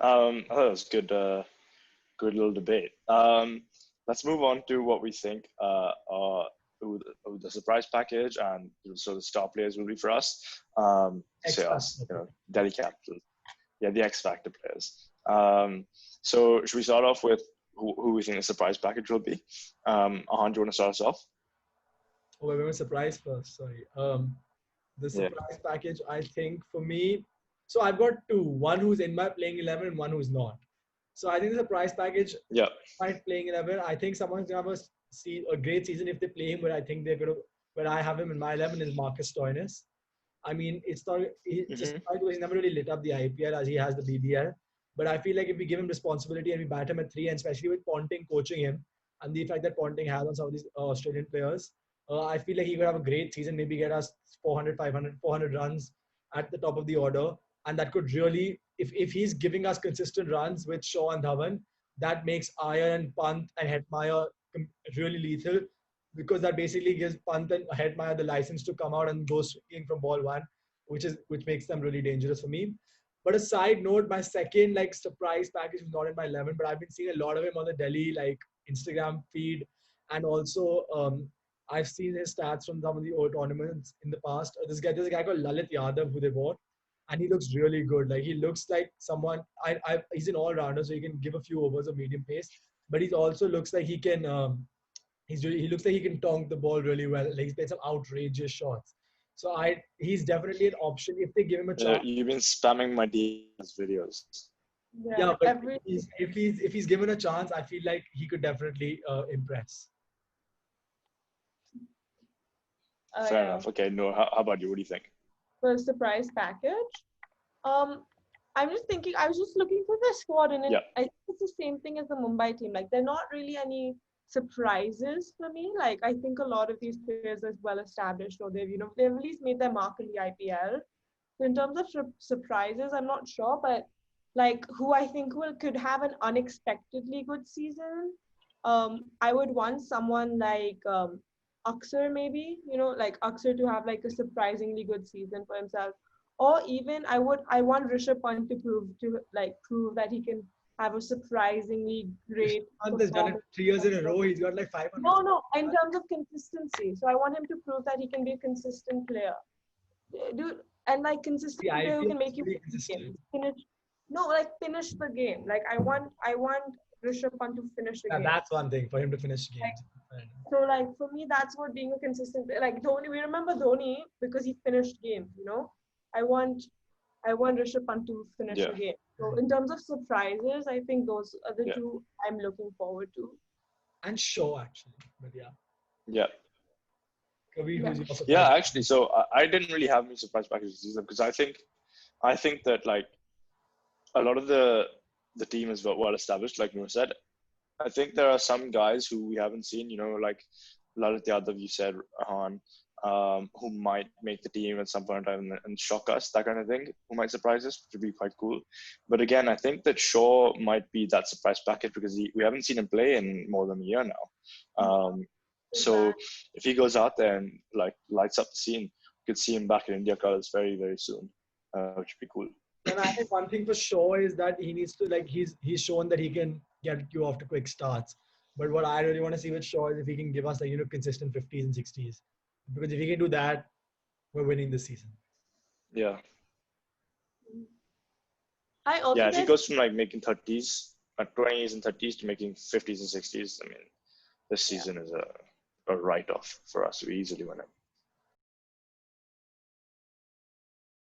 I thought it was good, good little debate. Let's move on to what we think are who the surprise package and so the star players will be for us. X Say us, Factor. Delhi Capitals. Yeah, the X Factor players. So should we start off with who we think the surprise package will be? Ahaan, do you want to start us off? Oh, we're going to surprise first. Sorry. The Yeah. surprise package, I think for me, so I've got two. One who's in my playing 11 and one who's not. So I think the surprise package, Yeah. my playing 11, I think someone's going to have a great season if they play him, but I think they're going to, where I have him in my 11 is Marcus Stoinis. I mean, it's not, just because he's never really lit up the IPL as he has the BBL. But I feel like if we give him responsibility and we bat him at 3, and especially with Ponting coaching him, and the effect that Ponting has on some of these Australian players, I feel like he could have a great season, maybe get us 400, 500, 400 runs at the top of the order. And that could really, if he's giving us consistent runs with Shaw and Dhawan, that makes Iyer and Pant and Hetmeyer really lethal, because that basically gives Pant and Hetmeyer the license to come out and go swinging from ball one, which makes them really dangerous for me. But a side note, my second surprise package is not in my 11, but I've been seeing a lot of him on the Delhi Instagram feed, and also I've seen his stats from some of the old tournaments in the past. There's a guy called Lalit Yadav who they bought, and he looks really good. He looks like someone. He's an all-rounder, so he can give a few overs of medium pace, but he also looks like he can. He looks like he can tonk the ball really well. He's played some outrageous shots. So he's definitely an option if they give him a chance. You've been spamming my DMs videos. Yeah, but if he's given a chance, I feel like he could definitely impress. Fair enough. Okay, Noor, how about you? What do you think? For a surprise package, I'm just thinking. I was just looking for the squad, and I think it's the same thing as the Mumbai team. They're not really any surprises for me. I think a lot of these players are well established, or they've at least made their mark in the IPL. So in terms of surprises, I'm not sure, but who I think could have an unexpectedly good season. I would want someone like Akshar, maybe, Akshar to have a surprisingly good season for himself. Or even I want Rishabh Pant to prove that he can have a surprisingly great Pant has done it 3 years in a row. He's got 500. No, in terms of consistency. So I want him to prove that he can be a consistent player. Dude, and consistent player who can make you finish the game. I want Rishabh Pant to finish the game. That's one thing for him to finish games. So for me, that's what being a consistent Dhoni. We remember Dhoni because he finished games. I want Rishabh Pant to finish the game. So in terms of surprises, I think those are the two I'm looking forward to. And Shaw actually, but yeah. Kabir, who's your surprise? Yeah, actually, so I didn't really have any surprise packages this season because I think that a lot of the team is well established, like Noor said. I think there are some guys who we haven't seen, like Lalit Yadav, you said, Ahaan, who might make the team at some point in time and shock us, that kind of thing, who might surprise us, which would be quite cool. But again, I think that Shaw might be that surprise package because we haven't seen him play in more than a year now. So if he goes out there and lights up the scene, we could see him back in India colours very, very soon, which would be cool. And I think one thing for Shaw is that he needs to he's shown that he can get you off to quick starts. But what I really want to see with Shaw is if he can give us consistent 50s and 60s. Because if he can do that, we're winning this season. Yeah. If he goes from making 30s, 20s and 30s to making 50s and 60s, I mean, this season is a write-off for us. We easily win it.